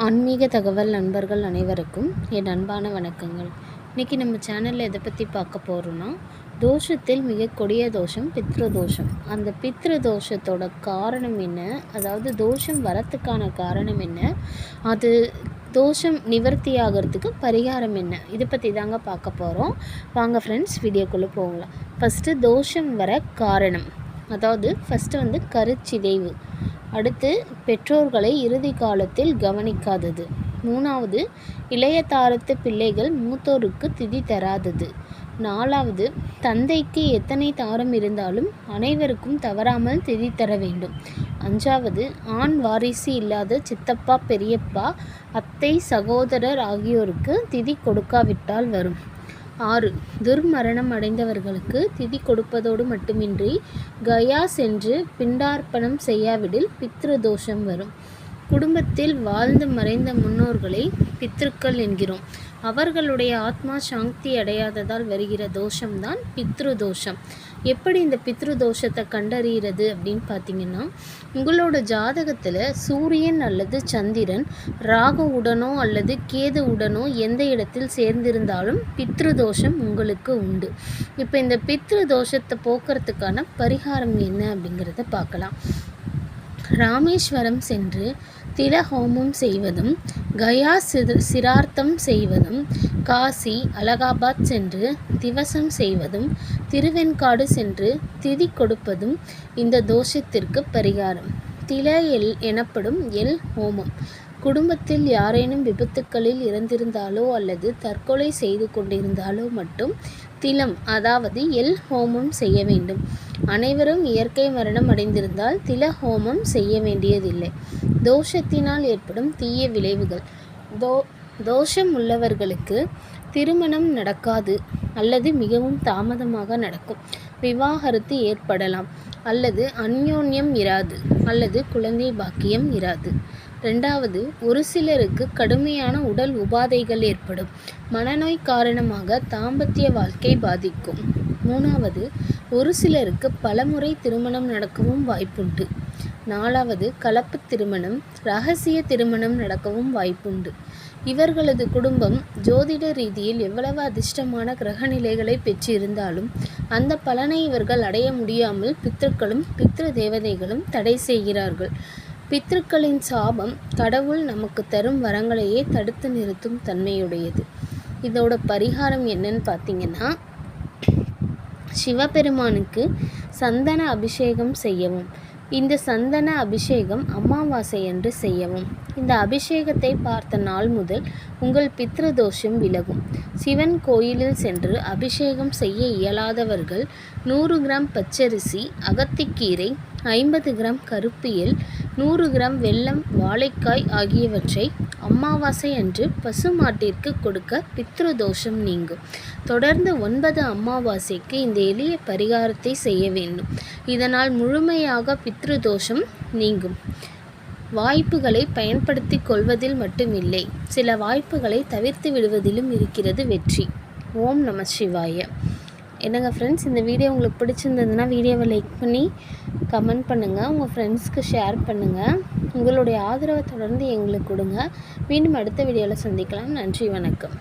ஆன்மீக தகவல் நண்பர்கள் அனைவருக்கும் என் அன்பான வணக்கங்கள். இன்றைக்கி நம்ம சேனலில் எதை பற்றி பார்க்க போகிறோன்னா, தோஷத்தில் மிக கொடிய தோஷம் பித்ரு தோஷம். அந்த பித்ரு தோஷத்தோட காரணம் என்ன, அதாவது தோஷம் வரத்துக்கான காரணம் என்ன, அது தோஷம் நிவர்த்தி ஆகிறதுக்கு பரிகாரம் என்ன, இதை பற்றி தாங்க பார்க்க போகிறோம். வாங்க ஃப்ரெண்ட்ஸ், வீடியோக்குள்ளே போகலாம். ஃபஸ்ட்டு தோஷம் வர காரணம், அதாவது ஃபஸ்ட்டு கருச்சிதைவு, அடுத்து பெற்றோர்களை இறுதி காலத்தில் கவனிக்காதது, மூணாவது இளைய தாரத்து பிள்ளைகள் மூத்தோருக்கு திதி தராதது, நாலாவது தந்தைக்கு எத்தனை தாரம் இருந்தாலும் அனைவருக்கும் தவறாமல் திதி தர வேண்டும், அஞ்சாவது ஆண் வாரிசு இல்லாத சித்தப்பா பெரியப்பா அத்தை சகோதரர் ஆகியோருக்கு திதி கொடுக்காவிட்டால் வரும், 6 துர்மரணம் அடைந்தவர்களுக்கு திதி கொடுப்பதோடு மட்டுமின்றி கயா சென்று பிண்டார்ப்பணம் செய்யாவிடில் பித்ரு தோஷம் வரும். குடும்பத்தில் வாழ்ந்து மறைந்த முன்னோர்களை பித்ருக்கள் என்கிறோம். அவர்களுடைய ஆத்மா சாந்தி அடையாததால் வருகிற தோஷம்தான் பித்ரு தோஷம். எப்படி இந்த பித்ரு தோஷத்தை கண்டறிகிறது அப்படின்னு பார்த்தீங்கன்னா, உங்களோட ஜாதகத்தில் சூரியன் அல்லது சந்திரன் ராகு உடனோ அல்லது கேது உடனோ எந்த இடத்தில் சேர்ந்திருந்தாலும் பித்ரு தோஷம் உங்களுக்கு உண்டு. இப்போ இந்த பித்ரு தோஷத்தை போக்குறதுக்கான பரிகாரம் என்ன அப்படிங்கிறத பார்க்கலாம். ராமேஸ்வரம் சென்று தில ஹோமம் செய்வதும், கயா சிரார்த்தம் செய்வதும், காசி அலகாபாத் சென்று திவசம் செய்வதும், திருவெண்காடு சென்று திதி கொடுப்பதும் இந்த தோஷத்திற்கு பரிகாரம். தில எனப்படும் எல் ஹோமம். குடும்பத்தில் யாரேனும் விபத்துக்களில் இறந்திருந்தாலோ அல்லது தற்கொலை செய்து கொண்டிருந்தாலோ மட்டும் திலம், அதாவது எல் ஹோமம் செய்ய வேண்டும். அனைவரும் இயற்கை மரணம் அடைந்திருந்தால் தில ஹோமம் செய்ய வேண்டியதில்லை. தோஷத்தினால் ஏற்படும் தீய விளைவுகள். தோஷம் உள்ளவர்களுக்கு திருமணம் நடக்காது அல்லது மிகவும் தாமதமாக நடக்கும், விவாகரத்து ஏற்படலாம் அல்லது அந்யோன்யம் இராது அல்லது குழந்தை பாக்கியம் இராது. 2வது, ஒரு சிலருக்கு கடுமையான உடல் உபாதைகள் ஏற்படும். மனநோய் காரணமாக தாம்பத்திய வாழ்க்கை பாதிக்கும். 3வது, ஒரு சிலருக்கு பலமுறை திருமணம் நடக்கவும் வாய்ப்புண்டு. 4வது, கலப்பு திருமணம், இரகசிய திருமணம் நடக்கவும் வாய்ப்புண்டு. இவர்களது குடும்பம் ஜோதிட ரீதியில் எவ்வளவு அதிர்ஷ்டமான கிரகநிலைகளை பெற்றிருந்தாலும் அந்த பலனை இவர்கள் அடைய முடியாமல் பித்ருக்களும் பித்ரு தேவதைகளும் தடை செய்கிறார்கள். பித்ருக்களின் சாபம் கடவுள் நமக்கு தரும் வரங்களையே தடுத்து நிறுத்தும் தன்மையுடையது. இதோட பரிகாரம் என்னன்னு பார்த்தீங்கன்னா, சிவபெருமானுக்கு சந்தன அபிஷேகம் செய்யவும். இந்த சந்தன அபிஷேகம் அமாவாசை அன்று செய்யவும். இந்த அபிஷேகத்தை பார்த்த நாள் முதல் உங்கள் பித்ரு தோஷம் விலகும். சிவன் கோயிலில் சென்று அபிஷேகம் செய்ய இயலாதவர்கள் 100 கிராம் பச்சரிசி, அகத்திக்கீரை, 50 கிராம் கருப்பியல், 100 கிராம் வெல்லம், வாழைக்காய் ஆகியவற்றை அமாவாசை அன்று பசுமாட்டிற்கு கொடுக்க பித்ரு தோஷம் நீங்கும். தொடர்ந்து 9 அமாவாசைக்கு இந்த எளிய பரிகாரத்தை செய்ய வேண்டும். இதனால் முழுமையாக பித்ரு தோஷம் நீங்கும். வாய்ப்புகளை பயன்படுத்தி கொள்வதில் மட்டுமில்லை, சில வாய்ப்புகளை தவிர்த்து விடுவதிலும் இருக்கிறது வெற்றி. ஓம் நம சிவாய. என்னங்க ஃப்ரெண்ட்ஸ், இந்த வீடியோ உங்களுக்கு பிடிச்சிருந்ததுன்னா வீடியோவை லைக் பண்ணி கமெண்ட் பண்ணுங்கள், உங்கள் ஃப்ரெண்ட்ஸ்க்கு ஷேர் பண்ணுங்கள். உங்களுடைய ஆதரவை தொடர்ந்து எங்களுக்கு கொடுங்க. மீண்டும் அடுத்த வீடியோவில் சந்திக்கலாம். நன்றி, வணக்கம்.